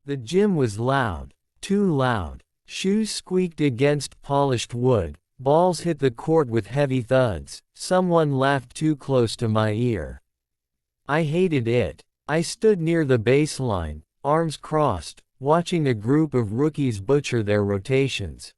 The gym was loud. Too loud. Shoes squeaked against polished wood, balls hit the court with heavy thuds, someone laughed too close to my ear. I hated it. I stood near the baseline, arms crossed, watching a group of rookies butcher their rotations.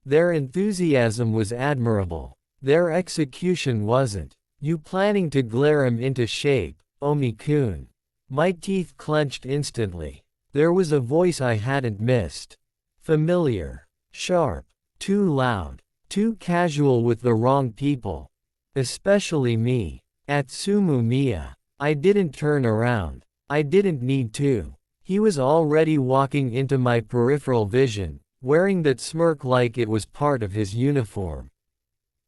Their enthusiasm was admirable. Their execution wasn't. You planning to glare him into shape, Omi-kun. My teeth clenched instantly. There was a voice I hadn't missed. Familiar. Sharp. Too loud. Too casual with the wrong people. Especially me. Atsumu Miya. I didn't turn around. I didn't need to. He was already walking into my peripheral vision, wearing that smirk like it was part of his uniform.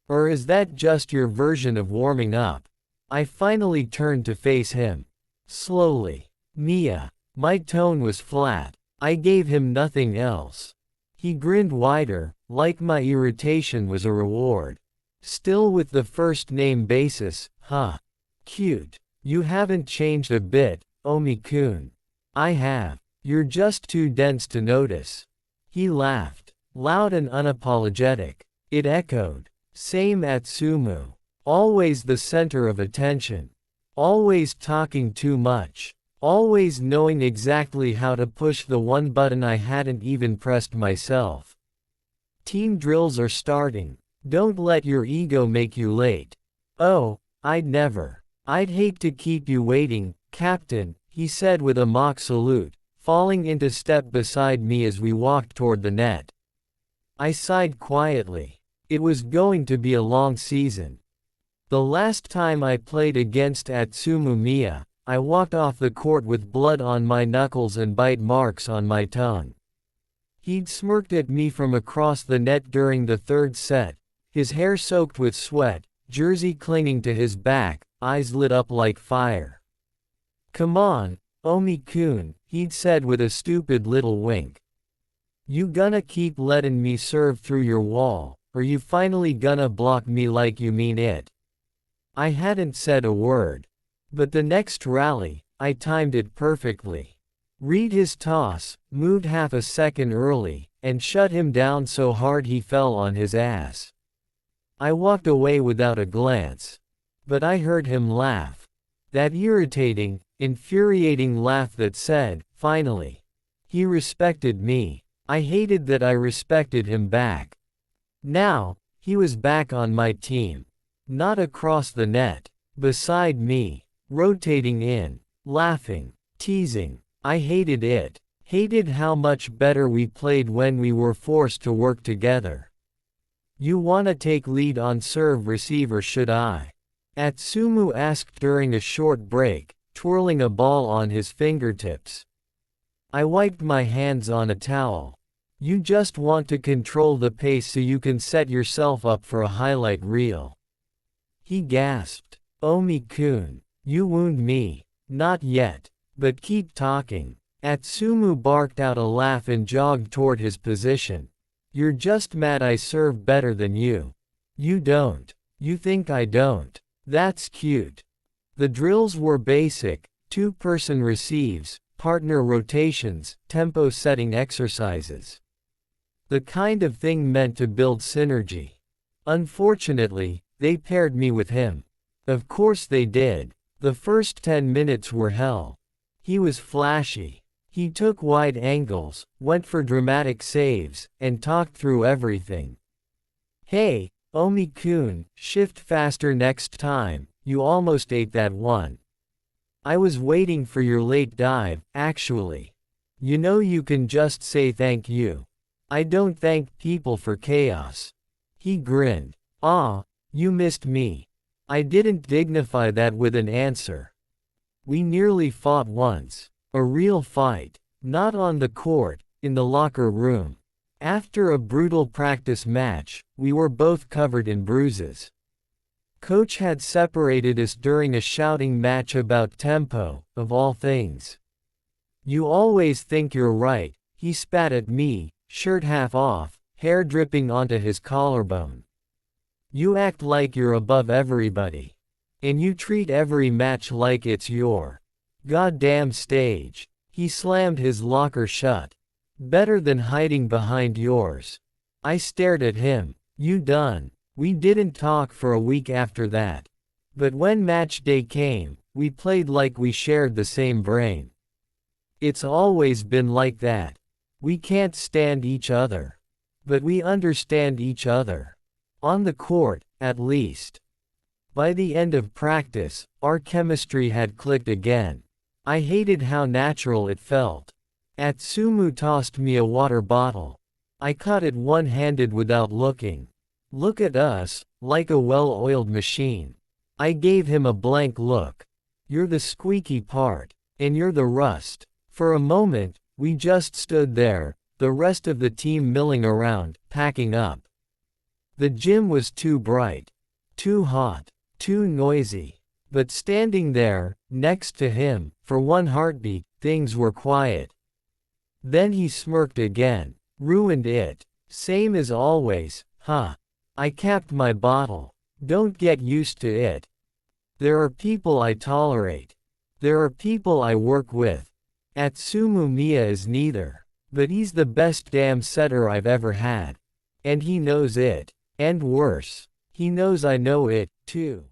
Or is that just your version of warming up? I finally turned to face him. Slowly. Miya. My tone was flat. I gave him nothing else. He grinned wider, like my irritation was a reward. Still with the first name basis, huh? Cute. You haven't changed a bit, Omi-kun. I have. You're just too dense to notice. He laughed. Loud and unapologetic. It echoed. Same Atsumu. Always the center of attention. Always talking too much. Always knowing exactly how to push the one button I hadn't even pressed myself. Team drills are starting. Don't let your ego make you late. Oh, I'd never. I'd hate to keep you waiting, Captain, he said with a mock salute, falling into step beside me as we walked toward the net. I sighed quietly. It was going to be a long season. The last time I played against Atsumu Miya, I walked off the court with blood on my knuckles and bite marks on my tongue. He'd smirked at me from across the net during the third set, his hair soaked with sweat, jersey clinging to his back, eyes lit up like fire. Come on, Omi-kun, he'd said with a stupid little wink. You gonna keep letting me serve through your wall, or you finally gonna block me like you mean it? I hadn't said a word. But the next rally, I timed it perfectly. Read his toss, moved half a second early, and shut him down so hard he fell on his ass. I walked away without a glance. But I heard him laugh. That irritating, infuriating laugh that said, finally. He respected me. I hated that I respected him back. Now, he was back on my team. Not across the net. Beside me. Rotating in. Laughing. Teasing. I hated it. Hated how much better we played when we were forced to work together. You wanna take lead on serve receive or should I? Atsumu asked during a short break, twirling a ball on his fingertips. I wiped my hands on a towel. You just want to control the pace so you can set yourself up for a highlight reel. He gasped. Omi-kun, you wound me. Not yet. But keep talking. Atsumu barked out a laugh and jogged toward his position. You're just mad I serve better than you. You don't. You think I don't. That's cute. The drills were basic, two-person receives, partner rotations, tempo-setting exercises. The kind of thing meant to build synergy. Unfortunately, they paired me with him. Of course they did. The first 10 minutes were hell. He was flashy. He took wide angles, went for dramatic saves, and talked through everything. Hey, Omi-kun, shift faster next time, you almost ate that one. I was waiting for your late dive, actually. You know you can just say thank you. I don't thank people for chaos. He grinned. Ah, you missed me. I didn't dignify that with an answer. We nearly fought once. A real fight. Not on the court, in the locker room. After a brutal practice match, we were both covered in bruises. Coach had separated us during a shouting match about tempo, of all things. You always think you're right, he spat at me, shirt half off, hair dripping onto his collarbone. You act like you're above everybody. And you treat every match like it's your goddamn stage. He slammed his locker shut. Better than hiding behind yours. I stared at him. You done? We didn't talk for a week after that. But when match day came, we played like we shared the same brain. It's always been like that. We can't stand each other. But we understand each other. On the court, at least. By the end of practice, our chemistry had clicked again. I hated how natural it felt. Atsumu tossed me a water bottle. I caught it one-handed without looking. Look at us, like a well-oiled machine. I gave him a blank look. You're the squeaky part, and you're the rust. For a moment, we just stood there, the rest of the team milling around, packing up. The gym was too bright, too hot, too noisy. But standing there, next to him, for one heartbeat, things were quiet. Then he smirked again. Ruined it. Same as always, huh? I capped my bottle. Don't get used to it. There are people I tolerate. There are people I work with. Atsumu Miya is neither. But he's the best damn setter I've ever had. And he knows it. And worse, he knows I know it, too.